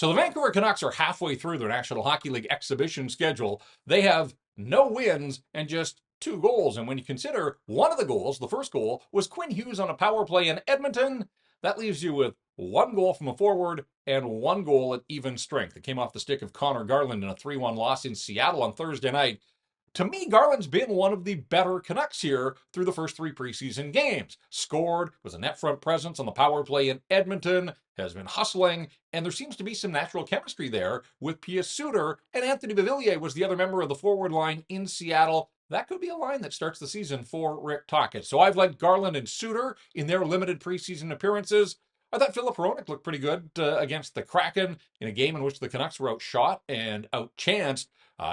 So the Vancouver Canucks are halfway through their National Hockey League exhibition schedule. They have no wins and just 2 goals. And when you consider one of the goals, the first goal, was Quinn Hughes on a power play in Edmonton, that leaves you with 1 goal from a forward and 1 goal at even strength. It came off the stick of Connor Garland in a 3-1 loss in Seattle on Thursday night. To me, Garland's been one of the better Canucks here through the first 3 preseason games. Scored, was a net front presence on the power play in Edmonton, has been hustling, and there seems to be some natural chemistry there with Pius Suter, and Anthony Beauvillier was the other member of the forward line in Seattle. That could be a line that starts the season for Rick Tocchet. So I've liked Garland and Suter in their limited preseason appearances. I thought Filip Hronek looked pretty good against the Kraken in a game in which the Canucks were outshot and outchanced.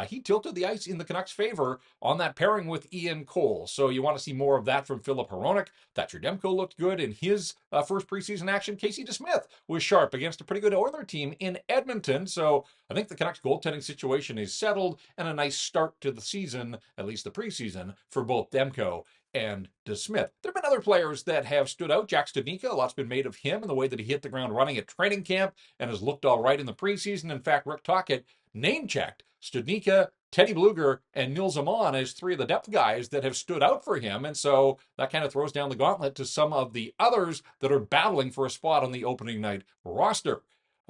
He tilted the ice in the Canucks' favor on that pairing with Ian Cole. So you want to see more of that from Filip Hronek. Thatcher Demko looked good in his first preseason action. Casey DeSmith was sharp against a pretty good Oiler team in Edmonton. So I think the Canucks' goaltending situation is settled and a nice start to the season, at least the preseason, for both Demko and DeSmith. There have been other players that have stood out. Jack Studnicka, a lot's been made of him and the way that he hit the ground running at training camp and has looked all right in the preseason. In fact, Rick Tocchet name-checked Studnicka, Teddy Bluger, and Nils Aman as 3 of the depth guys that have stood out for him. And so that kind of throws down the gauntlet to some of the others that are battling for a spot on the opening night roster.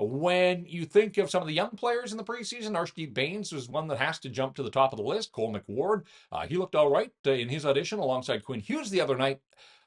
When you think of some of the young players in the preseason, Archdeep Bains was one that has to jump to the top of the list. Cole McWard, he looked all right in his audition alongside Quinn Hughes the other night.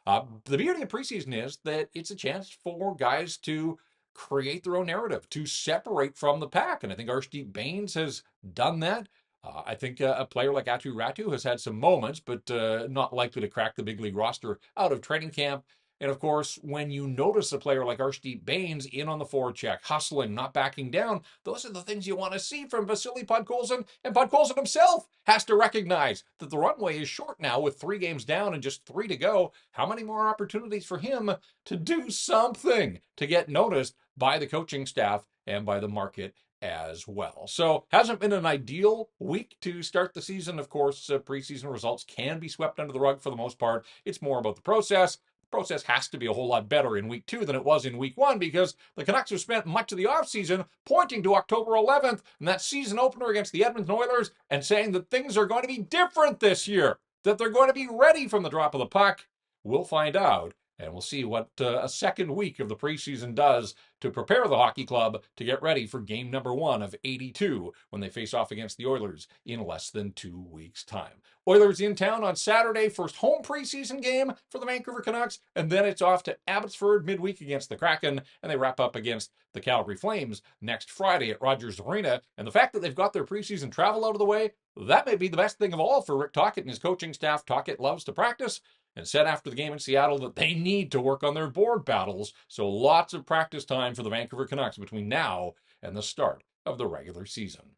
The beauty of preseason is that it's a chance for guys to create their own narrative, to separate from the pack. And I think Archdeep Bains has done that. I think a player like Atu Ratu has had some moments, but not likely to crack the big league roster out of training camp. And of course, when you notice a player like Archdeep Bains in on the forecheck, hustling, not backing down, those are the things you want to see from Vasily Podkolzin. And Podkolzin himself has to recognize that the runway is short now with 3 games down and just 3 to go. How many more opportunities for him to do something to get noticed by the coaching staff and by the market as well? So hasn't been an ideal week to start the season. Of course, preseason results can be swept under the rug for the most part. It's more about the process. Process has to be a whole lot better in week 2 than it was in week 1 because the Canucks have spent much of the offseason pointing to October 11th and that season opener against the Edmonton Oilers and saying that things are going to be different this year, that they're going to be ready from the drop of the puck. We'll find out, and we'll see what a second week of the preseason does to prepare the hockey club to get ready for game number 1 of 82 when they face off against the Oilers in less than 2 weeks' time. Oilers in town on Saturday, first home preseason game for the Vancouver Canucks, and then it's off to Abbotsford midweek against the Kraken, and they wrap up against the Calgary Flames next Friday at Rogers Arena. And the fact that they've got their preseason travel out of the way, that may be the best thing of all for Rick Tocchet and his coaching staff. Tocchet loves to practice and said after the game in Seattle that they need to work on their board battles. So lots of practice time for the Vancouver Canucks between now and the start of the regular season.